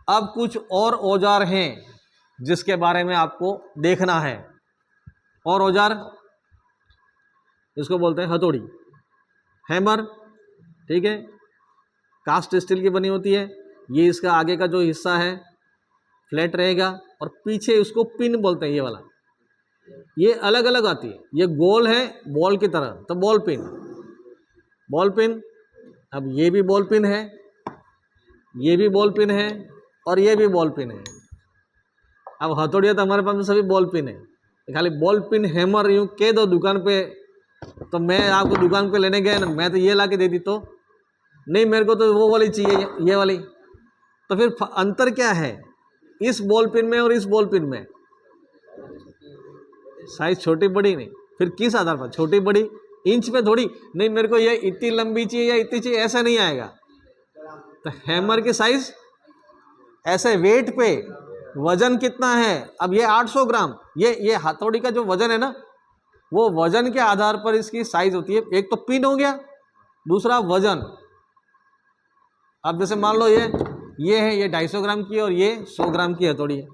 अब कुछ और औजार हैं जिसके बारे में आपको देखना है। और औजार, इसको बोलते हैं हथौड़ी, हैमर, ठीक है, कास्ट स्टील की बनी होती है। ये इसका आगे का जो हिस्सा है फ्लैट रहेगा और पीछे उसको पिन बोलते हैं, ये वाला। ये अलग अलग आती है, ये गोल है बॉल की तरह, तो बॉल पिन, बॉल पिन। अब ये भी बॉल पिन है, ये भी बॉल पिन है और ये भी बॉल पिन है। अब हथौड़िया तो हमारे पास में सभी बॉल पिन है, खाली बॉल पिन हैमर यूँ कह दो दुकान पे, तो मैं आपको दुकान पे लेने गया ना, मैं तो ये ला के दे दी, तो नहीं मेरे को तो वो वाली चाहिए, ये वाली। तो फिर अंतर क्या है इस बॉल पिन में और इस बॉल पिन में? साइज छोटी बड़ी नहीं। फिर किस आधार पर छोटी बड़ी? इंच पे थोड़ी, नहीं मेरे को ये इतनी लंबी चाहिए या इतनी चाहिए, ऐसा नहीं आएगा। तो हैमर की साइज ऐसे वेट पे, वजन कितना है, अब ये 800 ग्राम, ये हथौड़ी का जो वजन है ना, वो वजन के आधार पर इसकी साइज होती है। एक तो पिन हो गया, दूसरा वजन। अब जैसे मान लो ये है, ये 250 ग्राम की और ये 100 ग्राम की हथौड़ी है।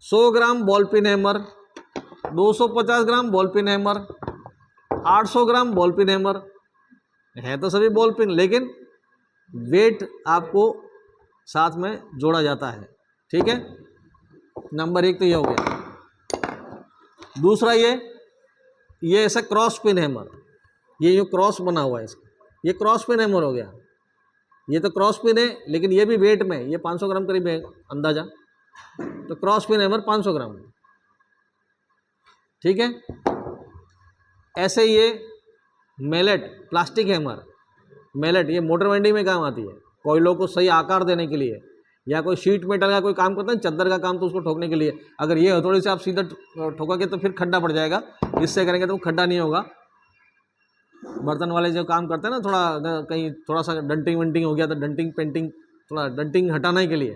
100 ग्राम बॉल पिन हैमर, 250 ग्राम बॉल पिन हैमर, 800 ग्राम बॉल पिन हैमर, है तो सभी बॉल पिन, लेकिन वेट आपको साथ में जोड़ा जाता है, ठीक है। नंबर 1 तो ये हो गया। दूसरा ये ऐसा क्रॉस पिन हैमर, ये यूँ क्रॉस बना हुआ है इसका, ये क्रॉस पिन हैमर हो गया। ये तो क्रॉस पिन है लेकिन ये भी वेट में, ये 500 ग्राम करीब है अंदाजा, तो क्रॉस पिन हैमर 500 ग्राम, ठीक है। ऐसे ये मैलेट प्लास्टिक हैमर, मैलेट ये मोटर वेंडिंग में काम आती है, कोयलों को सही आकार देने के लिए, या कोई शीट मेटल का कोई काम करता है, चद्दर का काम, तो उसको ठोकने के लिए। अगर ये हथौड़ी से आप सीधा ठोकोगे तो फिर खड्डा पड़ जाएगा, इससे करेंगे तो खड्डा नहीं होगा। बर्तन वाले जो काम करते हैं ना, थोड़ा कहीं थोड़ा सा डंटिंग वंटिंग हो गया तो डंटिंग पेंटिंग, थोड़ा डंटिंग हटाने के लिए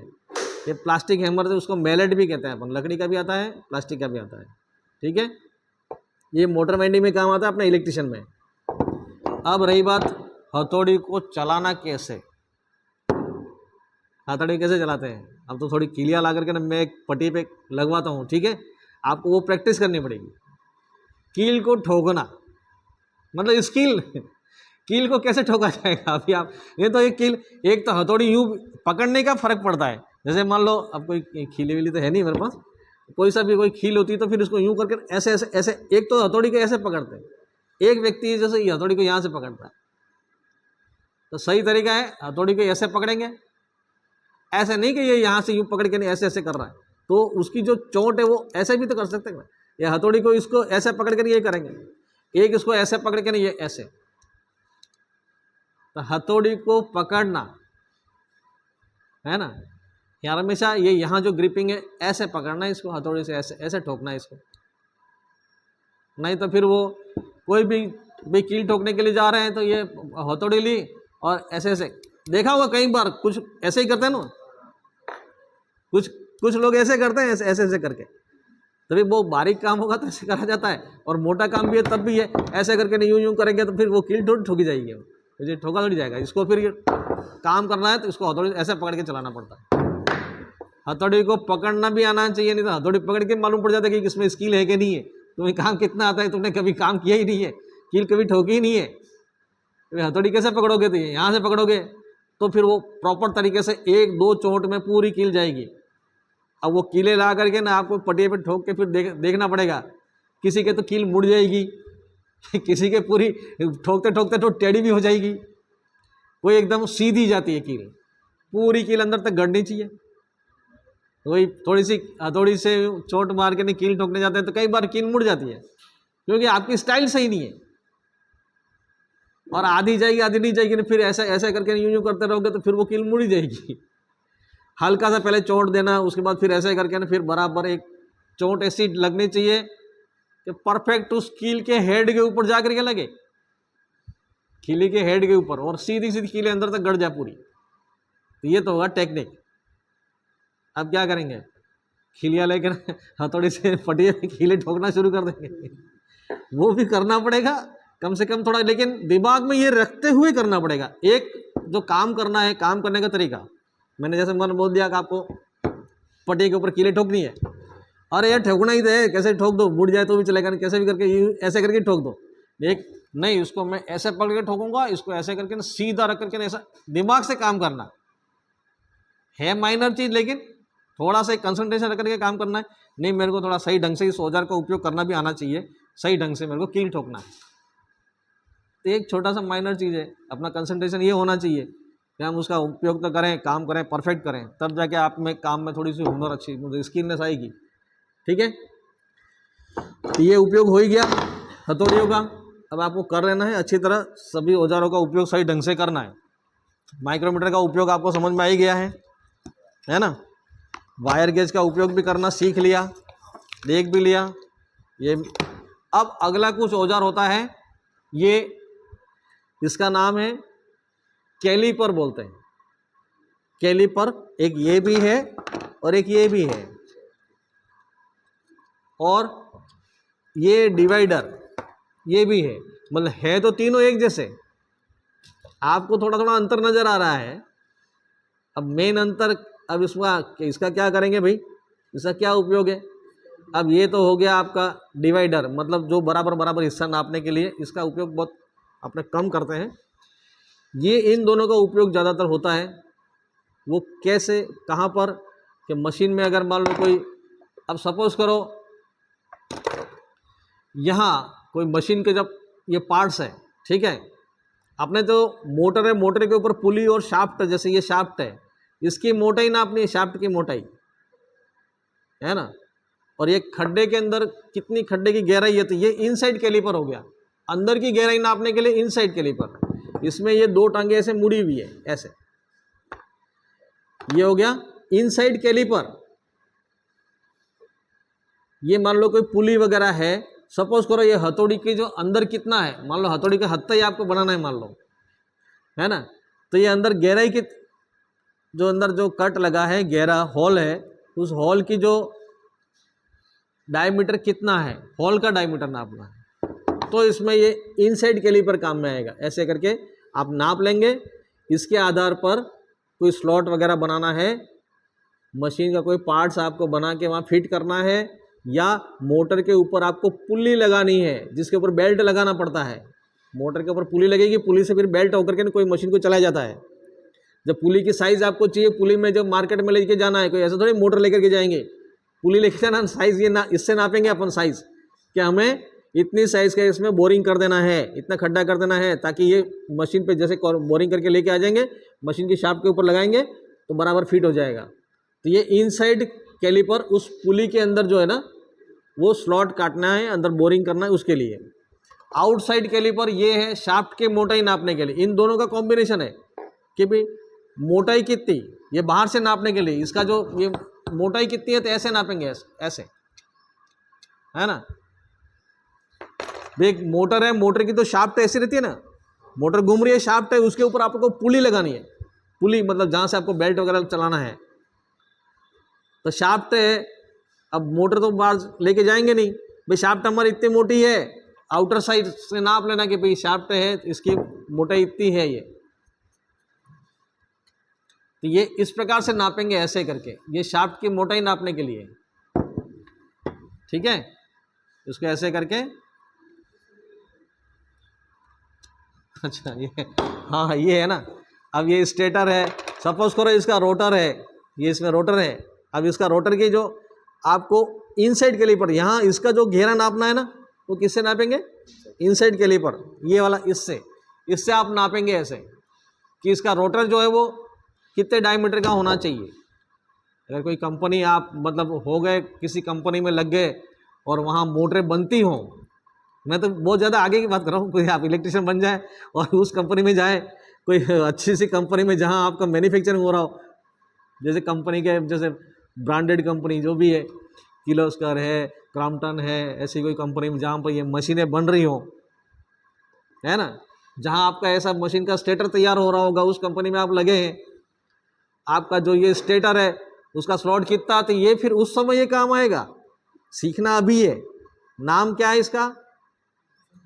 ये प्लास्टिक हैमर, तो उसको मैलेट भी कहते हैं अपन। लकड़ी का भी आता है, प्लास्टिक का भी आता है, ठीक है। ये मोटर वेंडिंग में काम आता है अपने इलेक्ट्रिशियन में। अब रही बात हथौड़ी को चलाना कैसे, हथौड़ी कैसे चलाते हैं। अब तो थोड़ी कीलियाँ ला करके ना मैं एक पट्टी पे लगवाता हूँ, ठीक है। आपको वो प्रैक्टिस करनी पड़ेगी, कील को ठोकना, मतलब इस कील को कैसे ठोका जाएगा। अभी आप ये तो एक कील, एक तो हथौड़ी यूँ पकड़ने का फर्क पड़ता है। जैसे मान लो अब कोई खीली वीली तो है नहीं मेरे पास, कोई सा भी कोई खील होती है तो फिर उसको यूँ करके ऐसे ऐसे ऐसे, एक तो हथौड़ी को ऐसे पकड़ते हैं, एक व्यक्ति जैसे ये हथौड़ी को यहाँ से पकड़ता है, तो सही तरीका है हथौड़ी को ऐसे पकड़ेंगे, ऐसे नहीं कि ये यहाँ से यूँ पकड़ के नहीं ऐसे ऐसे कर रहा है, तो उसकी जो चोट है वो ऐसे भी तो कर सकते हैं। ये हथौड़ी को इसको ऐसे पकड़ कर ये करेंगे, एक इसको ऐसे पकड़ के नहीं ये ऐसे, तो हथौड़ी को पकड़ना है ना यार, हमेशा ये यहाँ जो ग्रिपिंग है ऐसे पकड़ना है इसको, हथौड़ी से ऐसे ऐसे ठोकना है इसको। नहीं तो फिर वो कोई भी कील ठोकने के लिए जा रहे हैं तो ये हथौड़ी ली और ऐसे ऐसे, देखा होगा कई बार कुछ ऐसे ही करते हैं ना, कुछ लोग ऐसे करते हैं, ऐसे ऐसे ऐसे करके, तभी वो बारीक काम होगा तो ऐसे करा जाता है, और मोटा काम भी है तब भी है ऐसे करके नहीं, यूँ करेंगे तो फिर वो कील ठोकी जाएगी, मुझे ठोका थोड़ी जाएगा। इसको फिर काम करना है तो इसको हथौड़ी ऐसे पकड़ के चलाना पड़ता है। हथौड़ी को पकड़ना भी आना चाहिए, नहीं तो हथौड़ी पकड़ के मालूम पड़ जाता है कि इसमें स्किल है कि नहीं है। तुम्हें काम कितना आता है, तुमने कभी काम किया ही नहीं है, कील कभी ठोकी ही नहीं है, तो हथौड़ी कैसे पकड़ोगे। तो यहाँ से पकड़ोगे तो फिर वो प्रॉपर तरीके से 1-2 चोट में पूरी कील जाएगी। अब वो कीले ला करके ना आपको पटिए पे ठोक के फिर देखना पड़ेगा, किसी के तो कील मुड़ जाएगी, किसी के पूरी ठोकते ठोकते तो टेढ़ी भी हो जाएगी, वो एकदम सीधी जाती है कील, पूरी कील अंदर तक गड़नी चाहिए। वही थोड़ी सी हथौड़ी से चोट मार के नहीं कील ठोकने जाते हैं तो कई बार कील मुड़ जाती है, क्योंकि आपकी स्टाइल सही नहीं है, और आधी जाएगी आधी नहीं जाएगी, फिर ऐसा ऐसा करके यूं करते रहोगे तो फिर वो कील मुड़ी जाएगी। हल्का सा पहले चोट देना, उसके बाद फिर ऐसे करके ना फिर बराबर एक चोट ऐसी लगनी चाहिए कि परफेक्ट उस कील के हेड के ऊपर जा करके लगे, कीली के हेड के ऊपर, और सीधी सीधी कीले अंदर तक गड़ जाए पूरी। तो ये तो होगा टेक्निक। अब क्या करेंगे, खिलिया लेकर हथौड़ी से पटिए खीले ठोकना शुरू कर देंगे, वो भी करना पड़ेगा कम से कम थोड़ा, लेकिन दिमाग में ये रखते हुए करना पड़ेगा। एक जो काम करना है, काम करने का तरीका, मैंने जैसे मैंने बोल दिया कि आपको पट्टी के ऊपर कीले ठोकनी है, अरे यार ठोकना ही तो है, कैसे ठोक दो, मुड़ जाए तो भी चलेगा, कैसे भी करके ऐसे करके ठोक दो। एक नहीं, उसको मैं ऐसे पकड़ के ठोकूंगा, इसको ऐसे करके ना सीधा रख करके ना, ऐसा दिमाग से काम करना है माइनर चीज, लेकिन थोड़ा सा कंसंट्रेशन रख करके काम करना है। नहीं, मेरे को थोड़ा सही ढंग से इस औजार का उपयोग करना भी आना चाहिए, सही ढंग से मेरे को कील ठोकना है। तो एक छोटा सा माइनर चीज़ है, अपना कंसंट्रेशन ये होना चाहिए कि हम उसका उपयोग तो करें, काम करें, परफेक्ट करें, तब जाके आप में काम में थोड़ी सी हुनर अच्छी, मुझे स्किलनेस आएगी। ठीक है, तो ये उपयोग हो ही गया हथौड़ियों का। अब आपको कर लेना है अच्छी तरह, सभी औजारों का उपयोग सही ढंग से करना है। माइक्रोमीटर का उपयोग आपको समझ में आ ही गया है ना। वायर गेज का उपयोग भी करना सीख लिया, देख भी लिया ये। अब अगला कुछ औजार होता है, ये इसका नाम है कैलीपर बोलते हैं। कैलीपर एक ये भी है और एक ये भी है, और ये डिवाइडर ये भी है, मतलब है तो तीनों एक जैसे। आपको थोड़ा थोड़ा अंतर नजर आ रहा है। अब मेन अंतर, अब इसका क्या करेंगे भाई, इसका क्या उपयोग है। अब ये तो हो गया आपका डिवाइडर, मतलब जो बराबर बराबर हिस्सा नापने के लिए इसका उपयोग बहुत अपने कम करते हैं। ये इन दोनों का उपयोग ज़्यादातर होता है। वो कैसे, कहाँ पर, कि मशीन में अगर मान लो कोई, अब सपोज करो यहाँ कोई मशीन के जब ये पार्ट्स है, ठीक है, अपने तो मोटर है, मोटर के ऊपर पुली और शाफ्ट, जैसे ये शाफ्ट है, इसकी मोटाई नापनी है, शाफ्ट की मोटाई है ना, और ये खड्डे के अंदर कितनी खड्डे की गहराई है, तो ये इनसाइड कैलीपर हो गया। अंदर की गहराई नापने के लिए इनसाइड कैलीपर, इसमें ये दो टांगे ऐसे मुड़ी हुई है ऐसे, ये हो गया इनसाइड कैलीपर। ये मान लो कोई पुली वगैरह है, सपोज करो ये हथौड़ी की जो अंदर कितना है, मान लो हथौड़ी का हत्था ही आपको बनाना है मान लो, है ना, तो ये अंदर गहराई की, जो अंदर जो कट लगा है, गहरा हॉल है, उस हॉल की जो डायमीटर कितना है, हॉल का डायमीटर नापना है, तो इसमें ये इनसाइड कैलीपर काम में आएगा। ऐसे करके आप नाप लेंगे, इसके आधार पर कोई स्लॉट वगैरह बनाना है, मशीन का कोई पार्ट्स आपको बना के वहाँ फिट करना है, या मोटर के ऊपर आपको पुल्ली लगानी है जिसके ऊपर बेल्ट लगाना पड़ता है। मोटर के ऊपर पुली लगेगी, पुली से फिर बेल्ट होकर के कोई मशीन को चलाया जाता है। जब पुली की साइज़ आपको चाहिए, पुली में जब मार्केट में लेके जाना है, कोई ऐसा थोड़ी मोटर लेकर के जाएंगे, पुली लेके जाना, साइज़ ये ना, इससे नापेंगे अपन साइज़ कि हमें इतनी साइज़ का इसमें बोरिंग कर देना है, इतना खड्डा कर देना है, ताकि ये मशीन पे जैसे बोरिंग करके लेके आ जाएंगे, मशीन की शाफ्ट के ऊपर लगाएंगे तो बराबर फिट हो जाएगा। तो ये इनसाइड कैलीपर उस पुली के अंदर जो है ना, वो स्लॉट काटना है, अंदर बोरिंग करना है, उसके लिए। आउटसाइड कैलीपर ये है शाफ्ट की मोटाई नापने के लिए। इन दोनों का कॉम्बिनेशन है कि भाई मोटाई कितनी, ये बाहर से नापने के लिए, इसका जो ये मोटाई कितनी है तो ऐसे नापेंगे, ऐसे, है ना। एक मोटर है, मोटर की तो शाफ्ट ऐसी रहती है ना, मोटर घूम रही है, शाफ्ट है, उसके ऊपर आपको पुली लगानी है। पुली मतलब जहाँ से आपको बेल्ट वगैरह चलाना है, तो शाफ्ट है। अब मोटर तो बाहर लेके जाएंगे नहीं, भाई शाफ्ट हमारी इतनी मोटी है, आउटर साइड से नाप लेना कि भाई शाफ्ट है, इसकी मोटाई इतनी है ये, तो ये इस प्रकार से नापेंगे ऐसे करके, ये शाफ्ट की मोटाई नापने के लिए, ठीक है। इसको ऐसे करके, अच्छा ये, हाँ ये है ना। अब ये स्टेटर है, सपोज करो इसका रोटर है, ये इसमें रोटर है। अब इसका रोटर की जो आपको इनसाइड कैलीपर, यहाँ इसका जो घेरा नापना है ना, वो किससे नापेंगे, इनसाइड कैलीपर, ये वाला, इससे आप नापेंगे ऐसे कि इसका रोटर जो है वो कितने डायमीटर का होना चाहिए। अगर कोई कंपनी आप मतलब हो गए, किसी कंपनी में लग गए और वहाँ मोटरें बनती हों, मैं तो बहुत ज़्यादा आगे की बात कर रहा हूँ, कोई आप इलेक्ट्रिशियन बन जाए और उस कंपनी में जाए, कोई अच्छी सी कंपनी में जहाँ आपका मैन्युफैक्चरिंग हो रहा हो, जैसे कंपनी के, जैसे ब्रांडेड कंपनी जो भी है, किर्लोस्कर है, क्रॉम्पटन है, ऐसी कोई कंपनी में जहाँ पर ये मशीनें बन रही हो, है ना, जहाँ आपका ऐसा मशीन का स्टेटर तैयार हो रहा होगा, उस कंपनी में आप लगे हैं, आपका जो ये स्टेटर है उसका स्लॉट कितना, तो ये फिर उस समय ये काम आएगा। सीखना अभी है। नाम क्या है इसका,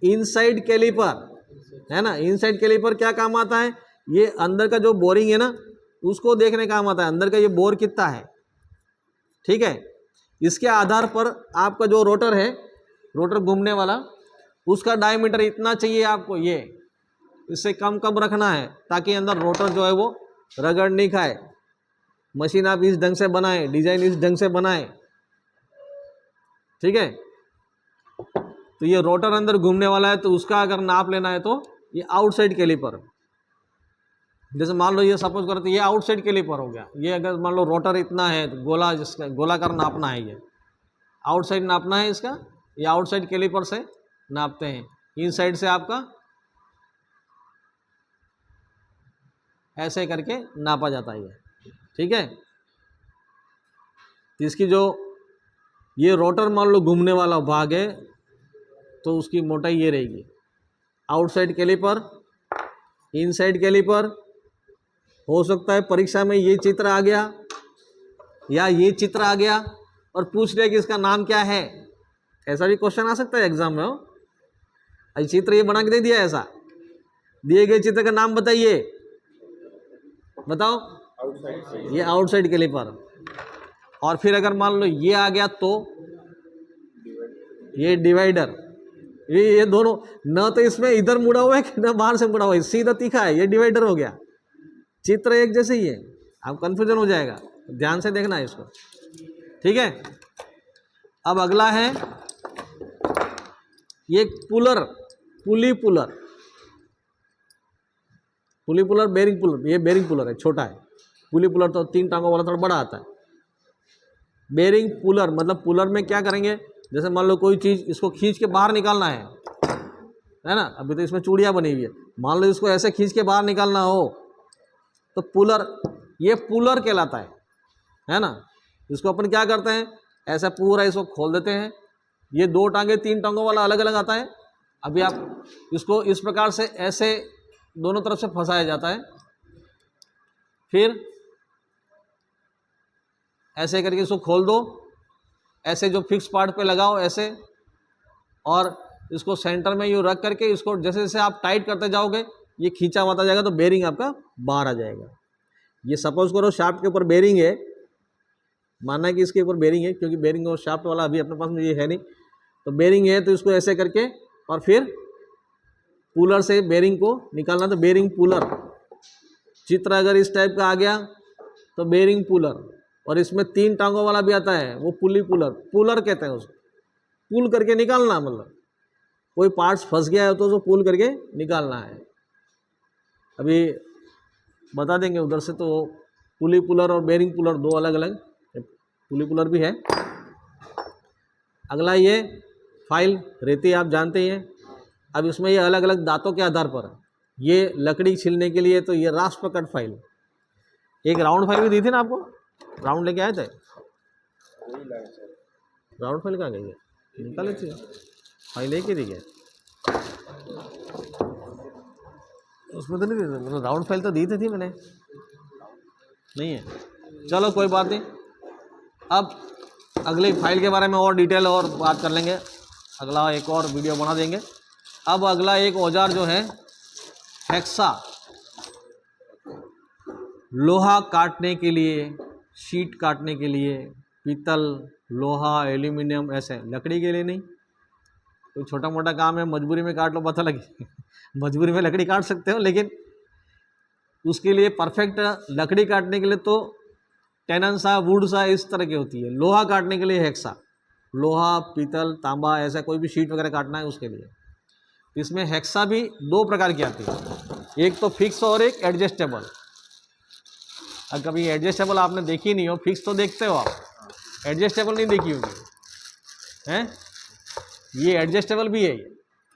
इनसाइड कैलीपर, है ना। इनसाइड कैलीपर क्या काम आता है, ये अंदर का जो बोरिंग है ना, उसको देखने काम आता है अंदर का ये बोर कितना है, ठीक है। इसके आधार पर आपका जो रोटर है, रोटर घूमने वाला, उसका डायमीटर इतना चाहिए आपको, ये इससे कम कम रखना है ताकि अंदर रोटर जो है वो रगड़ नहीं खाए। मशीन आप इस ढंग से बनाए, डिजाइन इस ढंग से बनाए, ठीक है। तो ये रोटर अंदर घूमने वाला है, तो उसका अगर नाप लेना है तो ये आउटसाइड कैलिपर, जैसे मान लो ये सपोज करते ये आउटसाइड कैलिपर हो गया। ये अगर मान लो रोटर इतना है तो गोला, जिसका गोलाकार नापना है, ये आउटसाइड नापना है इसका, ये आउटसाइड कैलिपर से नापते हैं। इनसाइड से आपका ऐसे करके नापा जाता है ये, ठीक है। इसकी जो ये रोटर मान लो घूमने वाला भाग है तो उसकी मोटाई ये रहेगी, आउटसाइड कैलिपर, इनसाइड कैलिपर। हो सकता है परीक्षा में ये चित्र आ गया या ये चित्र आ गया और पूछ रहे कि इसका नाम क्या है, ऐसा भी क्वेश्चन आ सकता है एग्जाम में। हो चित्र ये बना के दे दिया, ऐसा दिए गए चित्र का नाम बताइए, बताओ। ये आउटसाइड कैलिपर। और फिर अगर मान लो ये आ गया तो ये डिवाइडर। ये दोनों न तो इसमें इधर मुड़ा हुआ है कि न बाहर से मुड़ा हुआ है, सीधा तीखा है, ये डिवाइडर हो गया। चित्र एक जैसे ही है, आप कंफ्यूजन हो जाएगा, ध्यान से देखना है इसको, ठीक है। अब अगला है ये पुलर, पुली पुलर, पुली पुलर, बेरिंग पुलर। ये बेरिंग पुलर है, छोटा है। पुली पुलर तो 3 टांगों वाला थोड़ा बड़ा आता है। बेरिंग पुलर मतलब पुलर में क्या करेंगे, जैसे मान लो कोई चीज़ इसको खींच के बाहर निकालना है ना। अभी तो इसमें चूड़ियाँ बनी हुई है, मान लो इसको ऐसे खींच के बाहर निकालना हो तो पुलर, ये पुलर कहलाता है ना। इसको अपन क्या करते हैं, ऐसा पूरा इसको खोल देते हैं। ये 2 टांगे 3 टांगों वाला अलग अलग आता है। अभी आप इसको इस प्रकार से ऐसे दोनों तरफ से फंसाया जाता है, फिर ऐसे करके इसको खोल दो, ऐसे जो फिक्स पार्ट पे लगाओ ऐसे, और इसको सेंटर में यूँ रख करके इसको जैसे जैसे आप टाइट करते जाओगे ये खींचा हुआ जाएगा तो बेरिंग आपका बाहर आ जाएगा। ये सपोज करो शाफ्ट के ऊपर बेरिंग है, मानना है कि इसके ऊपर बेरिंग है, क्योंकि बेरिंग और शाफ्ट वाला अभी अपने पास में ये है नहीं, तो बेरिंग है तो इसको ऐसे करके और फिर पुलर से बेरिंग को निकालना, तो बेरिंग पुलर। चित्र अगर इस टाइप का आ गया तो बेरिंग पुलर। और इसमें 3 टांगों वाला भी आता है, वो पुली पुलर, पुलर कहते हैं उसको। पुल करके निकालना, मतलब कोई पार्ट्स फंस गया है तो उसको पुल करके निकालना है। अभी बता देंगे उधर से। तो पुली पुलर और बेरिंग पुलर 2 अलग अलग, पुली पुलर भी है। अगला ये फाइल रहती है, आप जानते ही हैं। अब इसमें ये अलग अलग दांतों के आधार पर, ये लकड़ी छीलने के लिए तो ये रास्प कट फाइल, एक राउंड फाइल भी दी थी ना आपको, राउंड लेके आए थे। राउंड फाइल कहाँ गई है, निकाले थे फाइल एक ही दी है उसमें तो नहीं दी, मतलब राउंड फाइल तो दी थी मैंने, नहीं है। चलो कोई बात नहीं, अब अगली फाइल के बारे में और डिटेल और बात कर लेंगे, अगला एक और वीडियो बना देंगे। अब अगला एक औजार जो है हेक्सा, लोहा काटने के लिए, शीट काटने के लिए, पीतल, लोहा, एल्यूमिनियम, ऐसे। लकड़ी के लिए नहीं, कोई छोटा मोटा काम है मजबूरी में काट लो, पता लगे मजबूरी में लकड़ी काट सकते हो, लेकिन उसके लिए परफेक्ट लकड़ी काटने के लिए तो टेनन सा, वुड सा, इस तरह की होती है। लोहा काटने के लिए हेक्सा, लोहा, पीतल, तांबा, ऐसा कोई भी शीट वगैरह काटना है उसके लिए। इसमें हेक्सा भी 2 प्रकार की आती है, एक तो फिक्स और एक एडजस्टेबल। अब कभी एडजस्टेबल आपने देखी नहीं हो, फिक्स तो देखते हो आप, एडजस्टेबल नहीं देखी होगी, हैं। ये एडजस्टेबल भी है,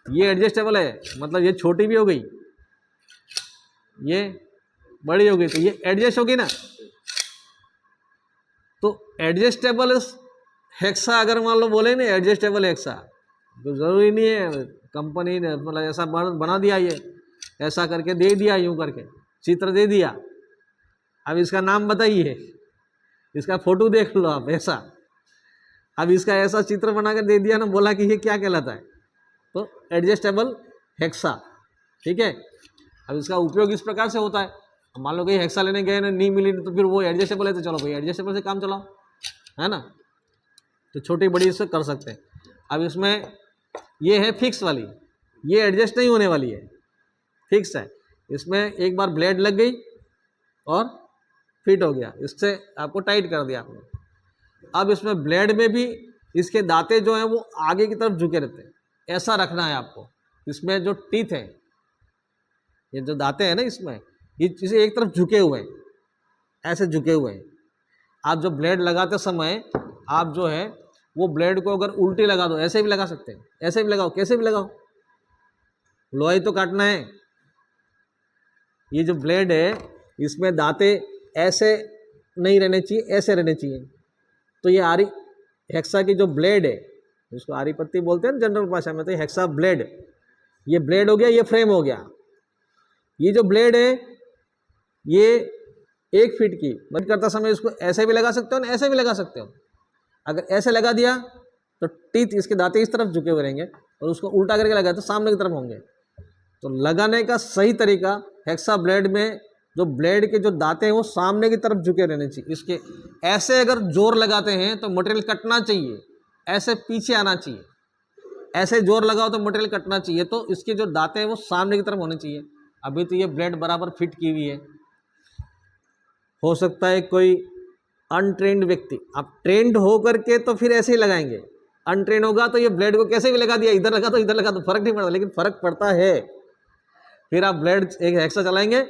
ये एडजस्टेबल है, मतलब ये छोटी भी हो गई, ये बड़ी हो गई, तो ये एडजस्ट होगी ना। तो एडजस्टेबल हेक्सा अगर मान लो बोले ना एडजस्टेबल हेक्सा, तो ज़रूरी नहीं है कंपनी ने मतलब ऐसा बना दिया, ये ऐसा करके दे दिया, यूँ करके चित्र दे दिया। अब इसका नाम बताइए, इसका फोटो देख लो आप, ऐसा। अब इसका ऐसा चित्र बना कर दे दिया ना, बोला कि ये क्या कहलाता है, तो एडजस्टेबल हेक्सा, ठीक है। अब इसका उपयोग इस प्रकार से होता है, मान लो कहीं हेक्सा लेने गए नहीं मिली तो फिर वो एडजस्टेबल है तो चलो भाई एडजस्टेबल से काम चलाओ, है ना। तो छोटी बड़ी इससे कर सकते हैं। अब इसमें ये है फिक्स वाली, ये एडजस्ट नहीं होने वाली है, फिक्स है। इसमें एक बार ब्लेड लग गई और फिट हो गया, इससे आपको टाइट कर दिया आपने। अब इसमें ब्लेड में भी इसके दांते जो हैं वो आगे की तरफ झुके रहते हैं, ऐसा रखना है आपको। इसमें जो टीथ है, ये जो दांते हैं ना इसमें, ये इसे एक तरफ झुके हुए हैं, ऐसे झुके हुए हैं। आप जो ब्लेड लगाते समय आप जो है वो ब्लेड को अगर उल्टी लगा दो, ऐसे भी लगा सकते हैं, ऐसे भी लगाओ, कैसे भी लगाओ, लोहा ही तो काटना है। ये जो ब्लेड है इसमें दांते ऐसे नहीं रहने चाहिए, ऐसे रहने चाहिए। तो ये आरी हेक्सा की जो ब्लेड है, इसको आरी पत्ती बोलते हैं जनरल भाषा में, तो हेक्सा ब्लेड, ये ब्लेड हो गया, ये फ्रेम हो गया। ये जो ब्लेड है ये 1 फीट की बंद करता समय इसको ऐसे भी लगा सकते हो ना, ऐसे भी लगा सकते हो। अगर ऐसे लगा दिया तो टीथ इसके दांते इस तरफ झुके हुए रहेंगे, और उसको उल्टा करके लगाया तो सामने की तरफ होंगे। तो लगाने का सही तरीका, हेक्सा ब्लेड में जो ब्लेड के जो दांते हैं वो सामने की तरफ झुके रहने चाहिए। इसके ऐसे अगर जोर लगाते हैं तो मटेरियल कटना चाहिए, ऐसे पीछे आना चाहिए। ऐसे जोर लगाओ तो मटेरियल कटना चाहिए। तो इसके जो दांते हैं वो सामने की तरफ होने चाहिए। अभी तो ये ब्लेड बराबर फिट की हुई है। हो सकता है कोई अनट्रेंड व्यक्ति, आप ट्रेंड हो करके तो फिर ऐसे ही लगाएंगे, अनट्रेंड होगा तो ये ब्लेड को कैसे भी लगा दिया, इधर लगा तो इधर लगा तो फर्क नहीं पड़ता, लेकिन फर्क पड़ता है। फिर आप ब्लेड एक हेक्सा चलाएंगे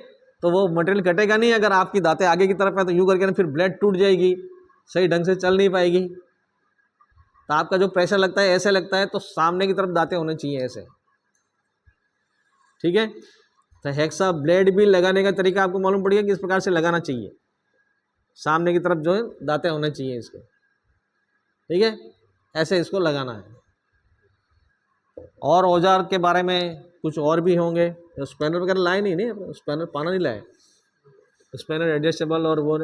तो वो मटेरियल कटेगा नहीं। अगर आपकी दांतें आगे की तरफ है तो यूँ करके ना फिर ब्लेड टूट जाएगी, सही ढंग से चल नहीं पाएगी। तो आपका जो प्रेशर लगता है ऐसे लगता है, तो सामने की तरफ दांतें होने चाहिए ऐसे, ठीक है। तो हेक्सा ब्लेड भी लगाने का तरीका आपको मालूम पड़ गया कि इस प्रकार से लगाना चाहिए, सामने की तरफ जो है दांतें होने चाहिए इसके, ठीक है। ऐसे इसको लगाना है। और औजार के बारे में कुछ और भी होंगे। तो स्पैनर वगैरह लाए नहीं, स्पैनर पाना नहीं लाए, स्पैनर एडजस्टेबल और वो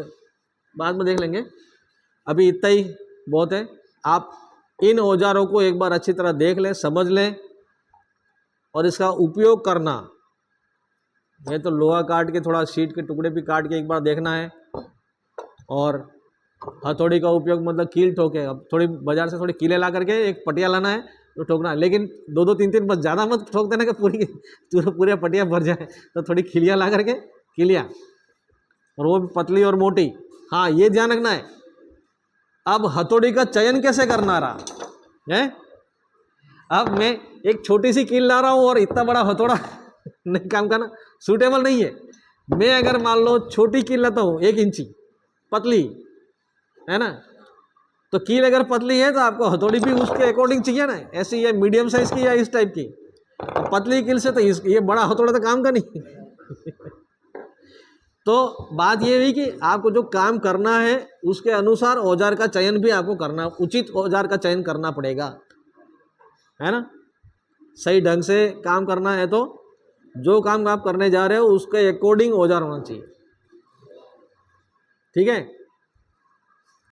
बाद में देख लेंगे, अभी इतना ही बहुत है। आप इन औजारों को एक बार अच्छी तरह देख लें, समझ लें, और इसका उपयोग करना। ये तो लोहा काट के, थोड़ा शीट के टुकड़े भी काट के एक बार देखना है। और हथौड़ी का उपयोग मतलब कील ठोके, अब थोड़ी बाजार से थोड़ी कीलें ला करके एक पटिया लाना है तो ठोकना है, लेकिन 2-2 3-3 बस ज़्यादा मत ठोक देना कि पूरी पटिया भर जाए। तो थोड़ी खिलियाँ ला करके, खिलियाँ, और वो भी पतली और मोटी। हाँ, ये ध्यान रखना है। अब हथौड़ी का चयन कैसे करना रहा है। अब मैं एक छोटी सी कील ला रहा हूँ और इतना बड़ा हथौड़ा नहीं, काम करना सूटेबल नहीं है। मैं अगर मान लो छोटी कील लाता हूँ 1 इंची पतली, है ना, तो कील अगर पतली है तो आपको हथौड़ी भी उसके अकॉर्डिंग चाहिए ना, ऐसी या मीडियम साइज की या इस टाइप की। पतली कील से तो ये बड़ा हथौड़ा तो काम का नहीं। तो बात ये हुई कि आपको जो काम करना है उसके अनुसार औजार का चयन भी आपको करना, उचित औजार का चयन करना पड़ेगा, है ना। सही ढंग से काम करना है तो जो काम आप करने जा रहे हो उसके अकॉर्डिंग औजार होना चाहिए, ठीक है।